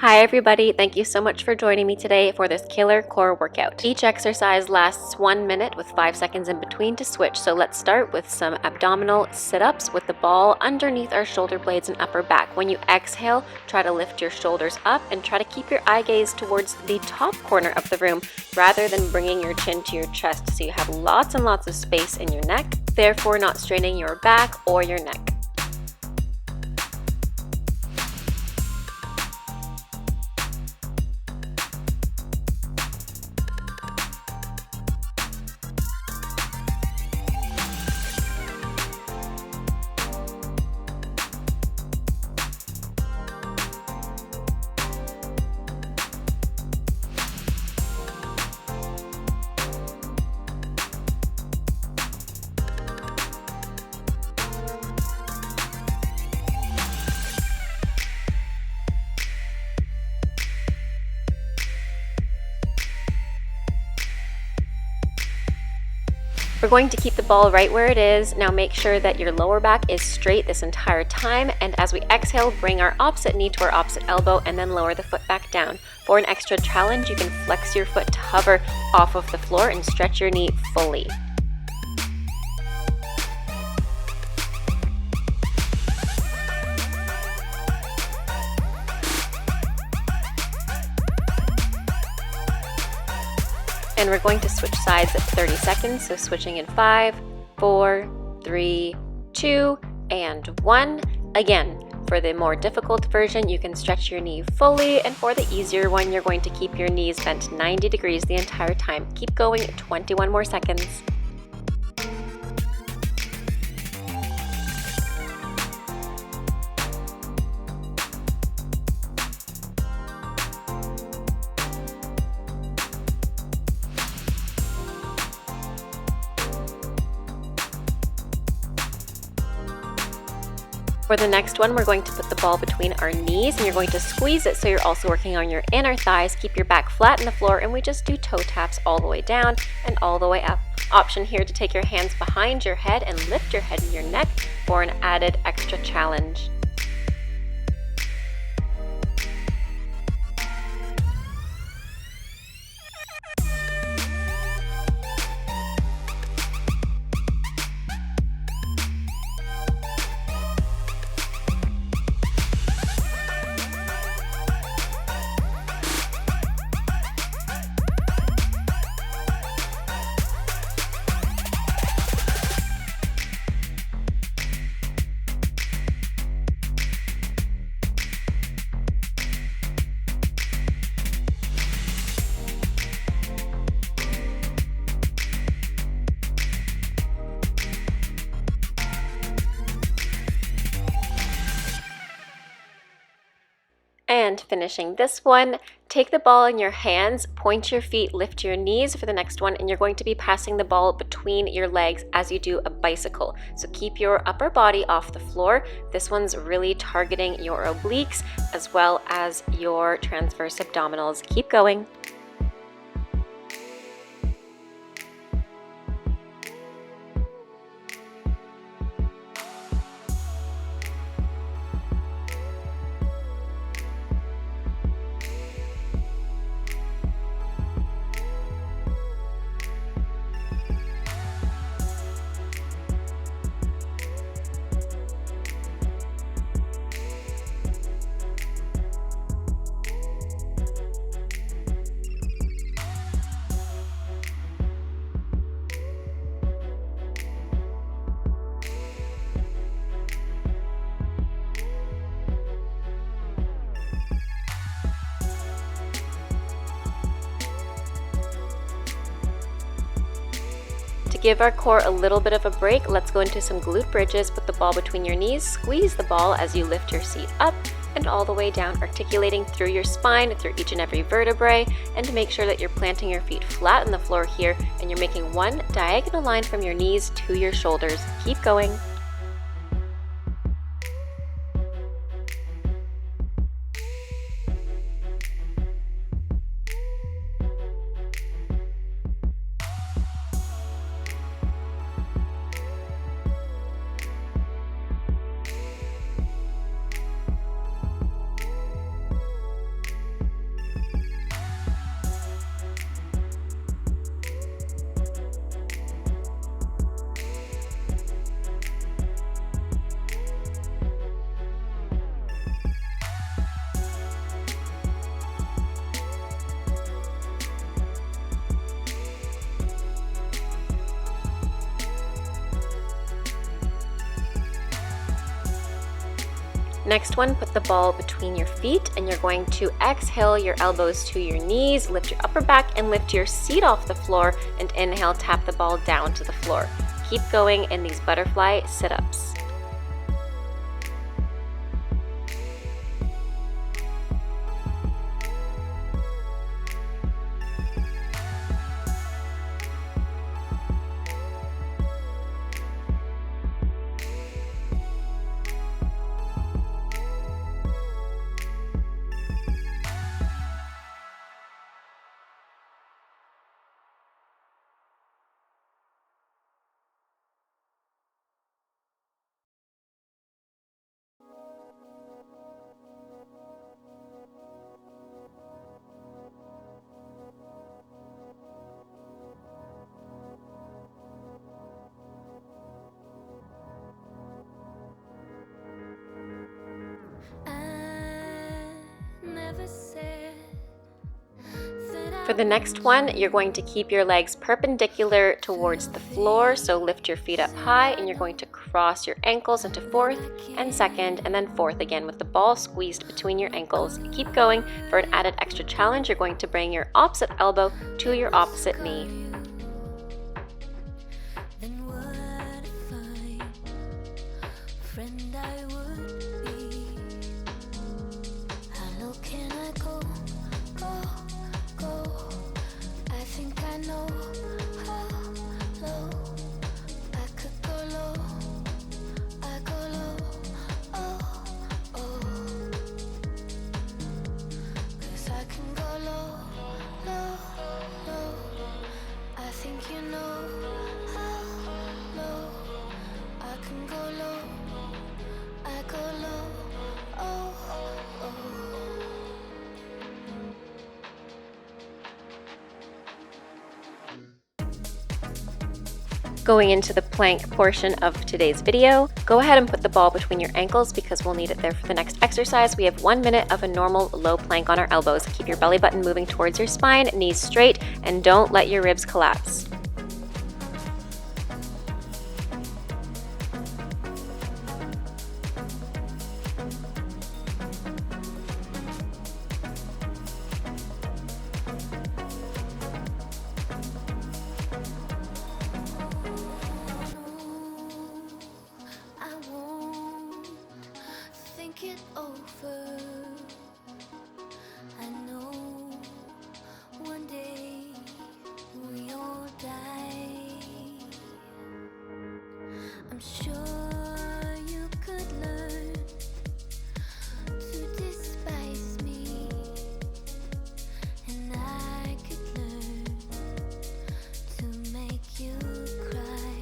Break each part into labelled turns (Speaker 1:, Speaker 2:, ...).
Speaker 1: Hi everybody, thank you so much for joining me today for this killer core workout. Each exercise lasts 1 minute with 5 seconds in between to switch. So let's start with some abdominal sit-ups with the ball underneath our shoulder blades and upper back. When you exhale, try to lift your shoulders up and try to keep your eye gaze towards the top corner of the room rather than bringing your chin to your chest, so you have lots and lots of space in your neck, therefore not straining your back or your neck. We're going to keep the ball right where it is. Now make sure that your lower back is straight this entire time, and as we exhale, bring our opposite knee to our opposite elbow and then lower the foot back down. For an extra challenge, you can flex your foot to hover off of the floor and stretch your knee fully. And we're going to switch sides at 30 seconds, so switching in 5, 4, 3, 2, and 1. Again, for the more difficult version, you can stretch your knee fully, and for the easier one, you're going to keep your knees bent 90 degrees the entire time. Keep going, 21 more seconds. For the next one, we're going to put the ball between our knees and you're going to squeeze it so you're also working on your inner thighs. Keep your back flat on the floor, and we just do toe taps all the way down and all the way up. Option here to take your hands behind your head and lift your head and your neck for an added extra challenge. And finishing this one, take the ball in your hands, point your feet, lift your knees for the next one, and you're going to be passing the ball between your legs as you do a bicycle. So keep your upper body off the floor. This one's really targeting your obliques as well as your transverse abdominals. Keep going. To give our core a little bit of a break, let's go into some glute bridges. Put the ball between your knees, squeeze the ball as you lift your seat up and all the way down, articulating through your spine, through each and every vertebrae, and to make sure that you're planting your feet flat on the floor here and you're making one diagonal line from your knees to your shoulders. Keep going. Next one, put the ball between your feet and you're going to exhale your elbows to your knees, lift your upper back and lift your seat off the floor, and inhale, tap the ball down to the floor. Keep going in these butterfly sit-ups. For the next one, you're going to keep your legs perpendicular towards the floor, so lift your feet up high and you're going to cross your ankles into fourth and second and then fourth again with the ball squeezed between your ankles. Keep going. For an added extra challenge, you're going to bring your opposite elbow to your opposite knee. Going into the plank portion of today's video, go ahead and put the ball between your ankles because we'll need it there for the next exercise. We have 1 minute of a normal low plank on our elbows. Keep your belly button moving towards your spine, knees straight, and don't let your ribs collapse.
Speaker 2: It over. I know one day we all die. I'm sure you could learn to despise me, and I could learn to make you cry.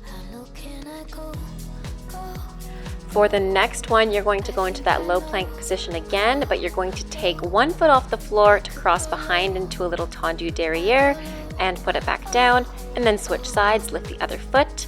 Speaker 2: How low can I go?
Speaker 1: For the next one, you're going to go into that low plank position again, but you're going to take 1 foot off the floor to cross behind into a little tendu derriere and put it back down, and then switch sides, lift the other foot,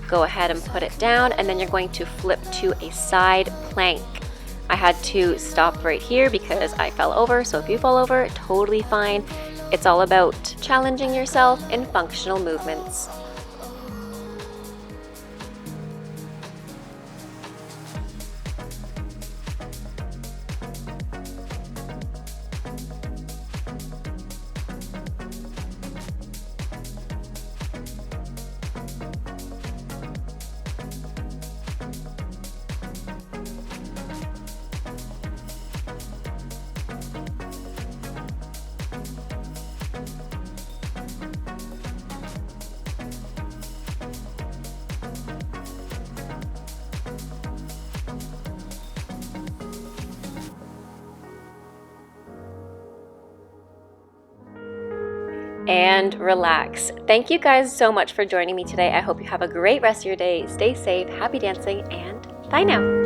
Speaker 1: go ahead and put it down, and then you're going to flip to a side plank. I had to stop right here because I fell over, so if you fall over, totally fine. It's all about challenging yourself in functional movements. And relax. Thank you guys so much for joining me today. I hope you have a great rest of your day. Stay safe, happy dancing, and bye now.